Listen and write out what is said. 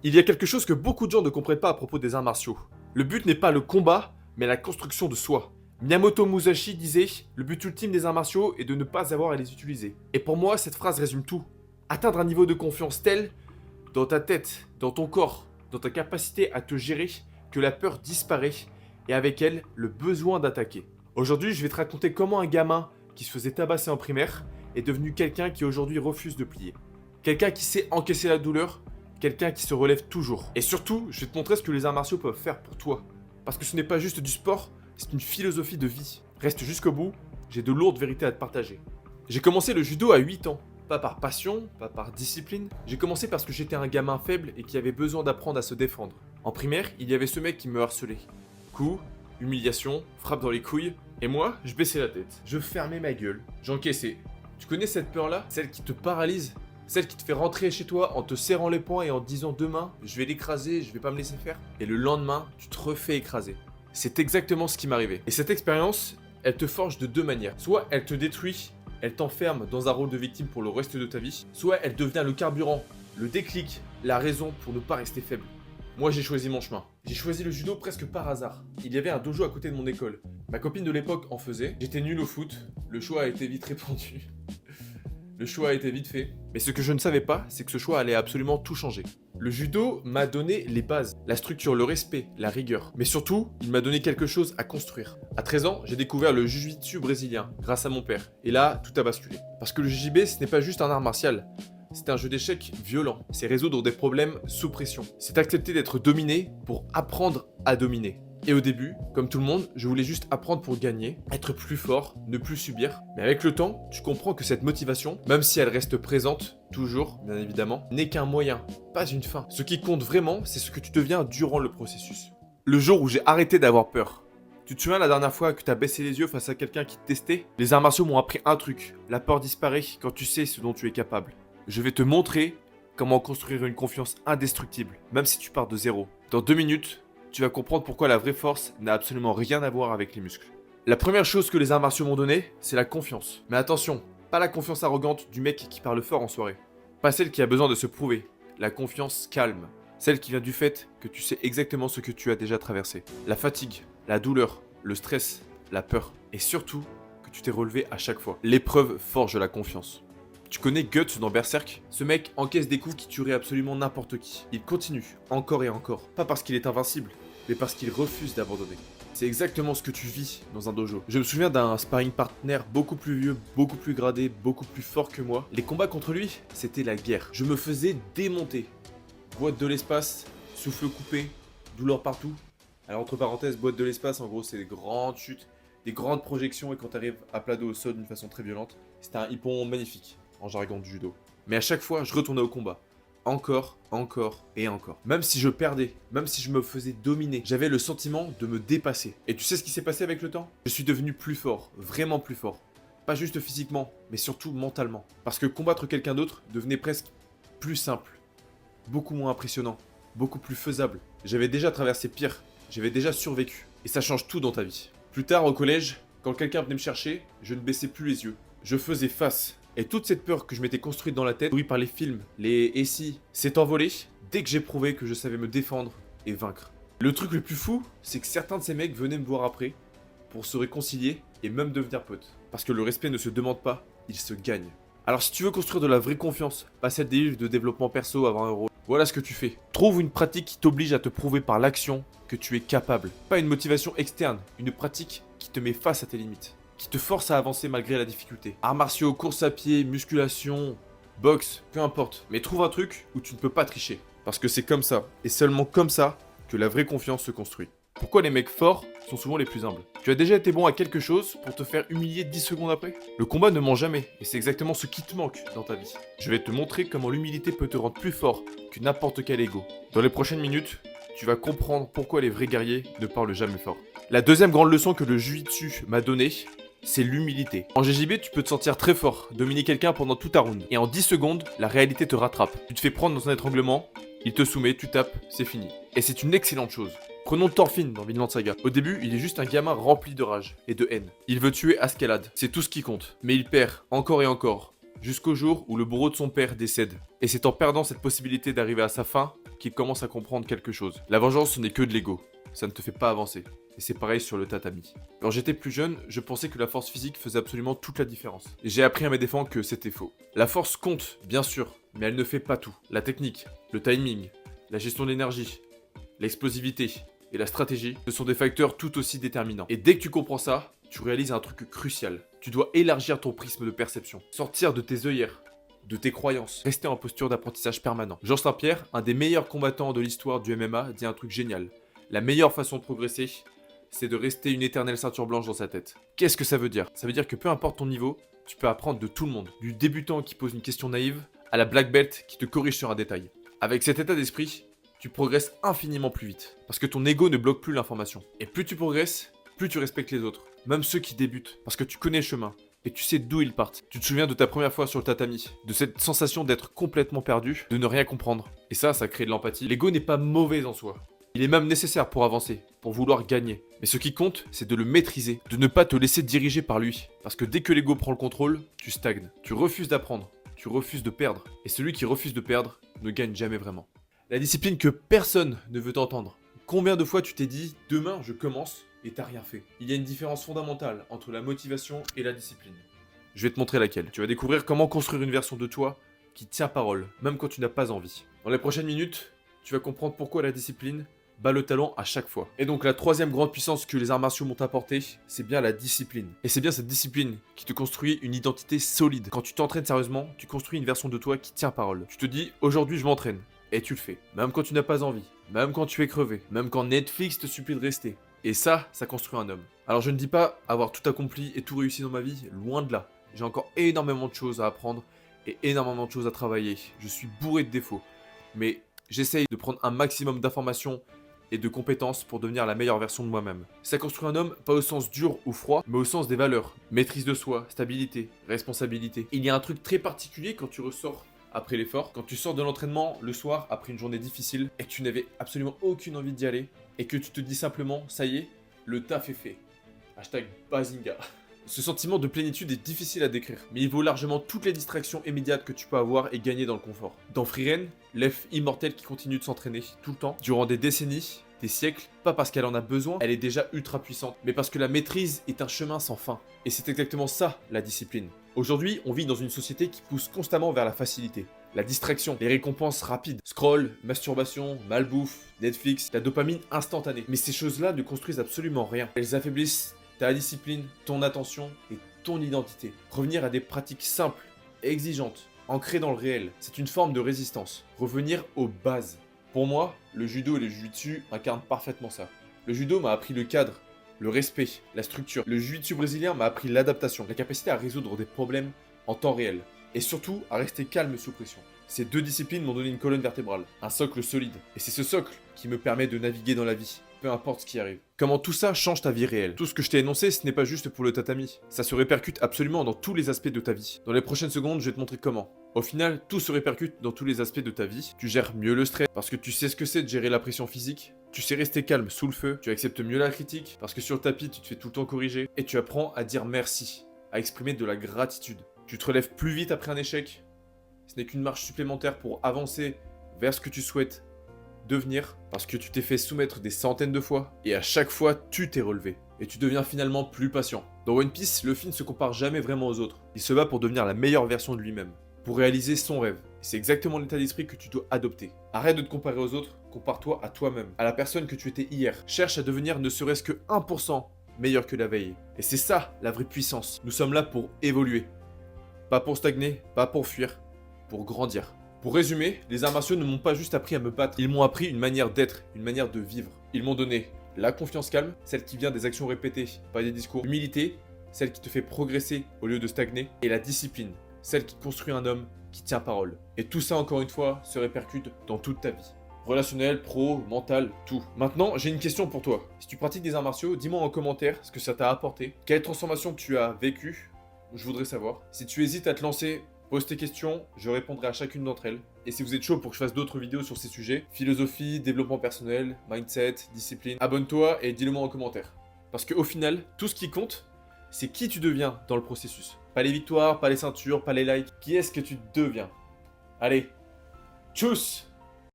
Il y a quelque chose que beaucoup de gens ne comprennent pas à propos des arts martiaux. Le but n'est pas le combat, mais la construction de soi. Miyamoto Musashi disait « Le but ultime des arts martiaux est de ne pas avoir à les utiliser ». Et pour moi, cette phrase résume tout. Atteindre un niveau de confiance tel, dans ta tête, dans ton corps, dans ta capacité à te gérer, que la peur disparaît, et avec elle, le besoin d'attaquer. Aujourd'hui, je vais te raconter comment un gamin qui se faisait tabasser en primaire est devenu quelqu'un qui aujourd'hui refuse de plier. Quelqu'un qui sait encaisser la douleur, quelqu'un qui se relève toujours. Et surtout, je vais te montrer ce que les arts martiaux peuvent faire pour toi. Parce que ce n'est pas juste du sport, c'est une philosophie de vie. Reste jusqu'au bout, j'ai de lourdes vérités à te partager. J'ai commencé le judo à 8 ans. Pas par passion, pas par discipline. J'ai commencé parce que j'étais un gamin faible et qui avait besoin d'apprendre à se défendre. En primaire, il y avait ce mec qui me harcelait. Coups, humiliation, frappe dans les couilles. Et moi, je baissais la tête. Je fermais ma gueule. J'encaissais. Tu connais cette peur-là? Celle qui te paralyse? Celle qui te fait rentrer chez toi en te serrant les poings et en te disant demain, je vais l'écraser, je vais pas me laisser faire. Et le lendemain, tu te refais écraser. C'est exactement ce qui m'arrivait. Et cette expérience, elle te forge de deux manières. Soit elle te détruit, elle t'enferme dans un rôle de victime pour le reste de ta vie. Soit elle devient le carburant, le déclic, la raison pour ne pas rester faible. Moi, j'ai choisi mon chemin. J'ai choisi le judo presque par hasard. Il y avait un dojo à côté de mon école. Ma copine de l'époque en faisait. J'étais nul au foot. Le choix a été vite répandu. Le choix a été vite fait. Mais ce que je ne savais pas, c'est que ce choix allait absolument tout changer. Le judo m'a donné les bases, la structure, le respect, la rigueur. Mais surtout, il m'a donné quelque chose à construire. À 13 ans, j'ai découvert le jiu-jitsu brésilien, grâce à mon père. Et là, tout a basculé. Parce que le JJB, ce n'est pas juste un art martial. C'est un jeu d'échecs violent. C'est résoudre des problèmes sous pression. C'est accepter d'être dominé pour apprendre à dominer. Et au début, comme tout le monde, je voulais juste apprendre pour gagner, être plus fort, ne plus subir. Mais avec le temps, tu comprends que cette motivation, même si elle reste présente, toujours, bien évidemment, n'est qu'un moyen, pas une fin. Ce qui compte vraiment, c'est ce que tu deviens durant le processus. Le jour où j'ai arrêté d'avoir peur. Tu te souviens la dernière fois que tu as baissé les yeux face à quelqu'un qui te testait? Les arts martiaux m'ont appris un truc, la peur disparaît quand tu sais ce dont tu es capable. Je vais te montrer comment construire une confiance indestructible, même si tu pars de zéro. Dans 2 minutes, tu vas comprendre pourquoi la vraie force n'a absolument rien à voir avec les muscles. La première chose que les arts martiaux m'ont donné, c'est la confiance. Mais attention, pas la confiance arrogante du mec qui parle fort en soirée. Pas celle qui a besoin de se prouver. La confiance calme. Celle qui vient du fait que tu sais exactement ce que tu as déjà traversé. La fatigue, la douleur, le stress, la peur. Et surtout, que tu t'es relevé à chaque fois. L'épreuve forge la confiance. Tu connais Guts dans Berserk? Ce mec encaisse des coups qui tueraient absolument n'importe qui. Il continue, encore et encore. Pas parce qu'il est invincible, mais parce qu'il refuse d'abandonner. C'est exactement ce que tu vis dans un dojo. Je me souviens d'un sparring partner beaucoup plus vieux, beaucoup plus gradé, beaucoup plus fort que moi. Les combats contre lui, c'était la guerre. Je me faisais démonter. Boîte de l'espace, souffle coupé, douleur partout. Alors entre parenthèses, boîte de l'espace, en gros c'est des grandes chutes, des grandes projections et quand tu arrives à plat dos au sol d'une façon très violente, c'était un hippon magnifique en jargon du judo. Mais à chaque fois, je retournais au combat. Encore, encore et encore. Même si je perdais, même si je me faisais dominer, j'avais le sentiment de me dépasser. Et tu sais ce qui s'est passé avec le temps? Je suis devenu plus fort, vraiment plus fort. Pas juste physiquement, mais surtout mentalement. Parce que combattre quelqu'un d'autre devenait presque plus simple, beaucoup moins impressionnant, beaucoup plus faisable. J'avais déjà traversé pire, j'avais déjà survécu. Et ça change tout dans ta vie. Plus tard au collège, quand quelqu'un venait me chercher, je ne baissais plus les yeux. Je faisais face. Et toute cette peur que je m'étais construite dans la tête, nourrie par les films, les et si, s'est envolée dès que j'ai prouvé que je savais me défendre et vaincre. Le truc le plus fou, c'est que certains de ces mecs venaient me voir après pour se réconcilier et même devenir potes. Parce que le respect ne se demande pas, il se gagne. Alors si tu veux construire de la vraie confiance, pas celle des livres de développement perso avant un rôle, voilà ce que tu fais. Trouve une pratique qui t'oblige à te prouver par l'action que tu es capable. Pas une motivation externe, une pratique qui te met face à tes limites. Qui te force à avancer malgré la difficulté. Arts martiaux, course à pied, musculation, boxe, peu importe. Mais trouve un truc où tu ne peux pas tricher. Parce que c'est comme ça, et seulement comme ça, que la vraie confiance se construit. Pourquoi les mecs forts sont souvent les plus humbles? Tu as déjà été bon à quelque chose pour te faire humilier 10 secondes après? Le combat ne ment jamais, et c'est exactement ce qui te manque dans ta vie. Je vais te montrer comment l'humilité peut te rendre plus fort que n'importe quel ego. Dans les prochaines minutes, tu vas comprendre pourquoi les vrais guerriers ne parlent jamais fort. La deuxième grande leçon que le jiu-jitsu m'a donnée, c'est l'humilité. En JJB, tu peux te sentir très fort, dominer quelqu'un pendant tout ta round. Et en 10 secondes, la réalité te rattrape. Tu te fais prendre dans un étranglement, il te soumet, tu tapes, c'est fini. Et c'est une excellente chose. Prenons Thorfinn dans Vinland Saga. Au début, il est juste un gamin rempli de rage et de haine. Il veut tuer Askeladd, c'est tout ce qui compte. Mais il perd, encore et encore, jusqu'au jour où le bourreau de son père décède. Et c'est en perdant cette possibilité d'arriver à sa fin qu'il commence à comprendre quelque chose. La vengeance, ce n'est que de l'ego. Ça ne te fait pas avancer. Et c'est pareil sur le tatami. Quand j'étais plus jeune, je pensais que la force physique faisait absolument toute la différence. Et j'ai appris à mes défends que c'était faux. La force compte, bien sûr, mais elle ne fait pas tout. La technique, le timing, la gestion de l'énergie, l'explosivité et la stratégie, ce sont des facteurs tout aussi déterminants. Et dès que tu comprends ça, tu réalises un truc crucial. Tu dois élargir ton prisme de perception, sortir de tes œillères, de tes croyances, rester en posture d'apprentissage permanent. Georges Saint-Pierre, un des meilleurs combattants de l'histoire du MMA, dit un truc génial. La meilleure façon de progresser, c'est de rester une éternelle ceinture blanche dans sa tête. Qu'est-ce que ça veut dire? Ça veut dire que peu importe ton niveau, tu peux apprendre de tout le monde. Du débutant qui pose une question naïve, à la black belt qui te corrige sur un détail. Avec cet état d'esprit, tu progresses infiniment plus vite. Parce que ton ego ne bloque plus l'information. Et plus tu progresses, plus tu respectes les autres. Même ceux qui débutent. Parce que tu connais le chemin. Et tu sais d'où ils partent. Tu te souviens de ta première fois sur le tatami. De cette sensation d'être complètement perdu, de ne rien comprendre. Et ça crée de l'empathie. L'ego n'est pas mauvais en soi. Il est même nécessaire pour avancer, pour vouloir gagner. Mais ce qui compte, c'est de le maîtriser, de ne pas te laisser diriger par lui. Parce que dès que l'ego prend le contrôle, tu stagnes. Tu refuses d'apprendre, tu refuses de perdre. Et celui qui refuse de perdre ne gagne jamais vraiment. La discipline que personne ne veut entendre. Combien de fois tu t'es dit « demain je commence » et t'as rien fait? Il y a une différence fondamentale entre la motivation et la discipline. Je vais te montrer laquelle. Tu vas découvrir comment construire une version de toi qui tient parole, même quand tu n'as pas envie. Dans les prochaines minutes, tu vas comprendre pourquoi la discipline bat le talent à chaque fois. Et donc la troisième grande puissance que les arts martiaux m'ont apporté, c'est bien la discipline. Et c'est bien cette discipline qui te construit une identité solide. Quand tu t'entraînes sérieusement, tu construis une version de toi qui tient parole. Tu te dis, aujourd'hui je m'entraîne. Et tu le fais. Même quand tu n'as pas envie. Même quand tu es crevé. Même quand Netflix te supplie de rester. Et ça construit un homme. Alors je ne dis pas avoir tout accompli et tout réussi dans ma vie, loin de là. J'ai encore énormément de choses à apprendre et énormément de choses à travailler. Je suis bourré de défauts. Mais j'essaye de prendre un maximum d'informations et de compétences pour devenir la meilleure version de moi-même. Ça construit un homme, pas au sens dur ou froid, mais au sens des valeurs. Maîtrise de soi, stabilité, responsabilité. Il y a un truc très particulier quand tu ressors après l'effort, quand tu sors de l'entraînement le soir après une journée difficile et que tu n'avais absolument aucune envie d'y aller et que tu te dis simplement, ça y est, le taf est fait. Hashtag Bazinga. Ce sentiment de plénitude est difficile à décrire, mais il vaut largement toutes les distractions immédiates que tu peux avoir et gagner dans le confort. Dans Frieren, l'elfe immortelle qui continue de s'entraîner tout le temps, durant des décennies, des siècles, pas parce qu'elle en a besoin, elle est déjà ultra puissante, mais parce que la maîtrise est un chemin sans fin. Et c'est exactement ça, la discipline. Aujourd'hui, on vit dans une société qui pousse constamment vers la facilité. La distraction, les récompenses rapides, scroll, masturbation, malbouffe, Netflix, la dopamine instantanée. Mais ces choses-là ne construisent absolument rien. Elles affaiblissent ta discipline, ton attention et ton identité. Revenir à des pratiques simples, exigeantes, ancrées dans le réel, c'est une forme de résistance. Revenir aux bases. Pour moi, le judo et le jiu-jitsu incarnent parfaitement ça. Le judo m'a appris le cadre, le respect, la structure. Le jiu-jitsu brésilien m'a appris l'adaptation, la capacité à résoudre des problèmes en temps réel. Et surtout, à rester calme sous pression. Ces deux disciplines m'ont donné une colonne vertébrale, un socle solide. Et c'est ce socle qui me permet de naviguer dans la vie, peu importe ce qui arrive. Comment tout ça change ta vie réelle. Tout ce que je t'ai énoncé, ce n'est pas juste pour le tatami. Ça se répercute absolument dans tous les aspects de ta vie. Dans les prochaines secondes, je vais te montrer comment. Au final, tout se répercute dans tous les aspects de ta vie. Tu gères mieux le stress, parce que tu sais ce que c'est de gérer la pression physique. Tu sais rester calme sous le feu. Tu acceptes mieux la critique, parce que sur le tapis, tu te fais tout le temps corriger. Et tu apprends à dire merci, à exprimer de la gratitude. Tu te relèves plus vite après un échec. Ce n'est qu'une marche supplémentaire pour avancer vers ce que tu souhaites devenir, parce que tu t'es fait soumettre des centaines de fois, et à chaque fois, tu t'es relevé. Et tu deviens finalement plus patient. Dans One Piece, Luffy ne se compare jamais vraiment aux autres. Il se bat pour devenir la meilleure version de lui-même, pour réaliser son rêve. Et c'est exactement l'état d'esprit que tu dois adopter. Arrête de te comparer aux autres, compare-toi à toi-même, à la personne que tu étais hier. Cherche à devenir ne serait-ce que 1% meilleur que la veille. Et c'est ça, la vraie puissance. Nous sommes là pour évoluer. Pas pour stagner, pas pour fuir, pour grandir. Pour résumer, les arts martiaux ne m'ont pas juste appris à me battre, ils m'ont appris une manière d'être, une manière de vivre. Ils m'ont donné la confiance calme, celle qui vient des actions répétées, pas des discours. L'humilité, celle qui te fait progresser au lieu de stagner. Et la discipline, celle qui construit un homme qui tient parole. Et tout ça, encore une fois, se répercute dans toute ta vie. Relationnel, pro, mental, tout. Maintenant, j'ai une question pour toi. Si tu pratiques des arts martiaux, dis-moi en commentaire ce que ça t'a apporté. Quelle transformation tu as vécue, je voudrais savoir. Si tu hésites à te lancer, pose tes questions, je répondrai à chacune d'entre elles. Et si vous êtes chaud pour que je fasse d'autres vidéos sur ces sujets, philosophie, développement personnel, mindset, discipline, abonne-toi et dis-le moi en commentaire. Parce qu'au final, tout ce qui compte, c'est qui tu deviens dans le processus. Pas les victoires, pas les ceintures, pas les likes. Qui est-ce que tu deviens? Allez, tchuss!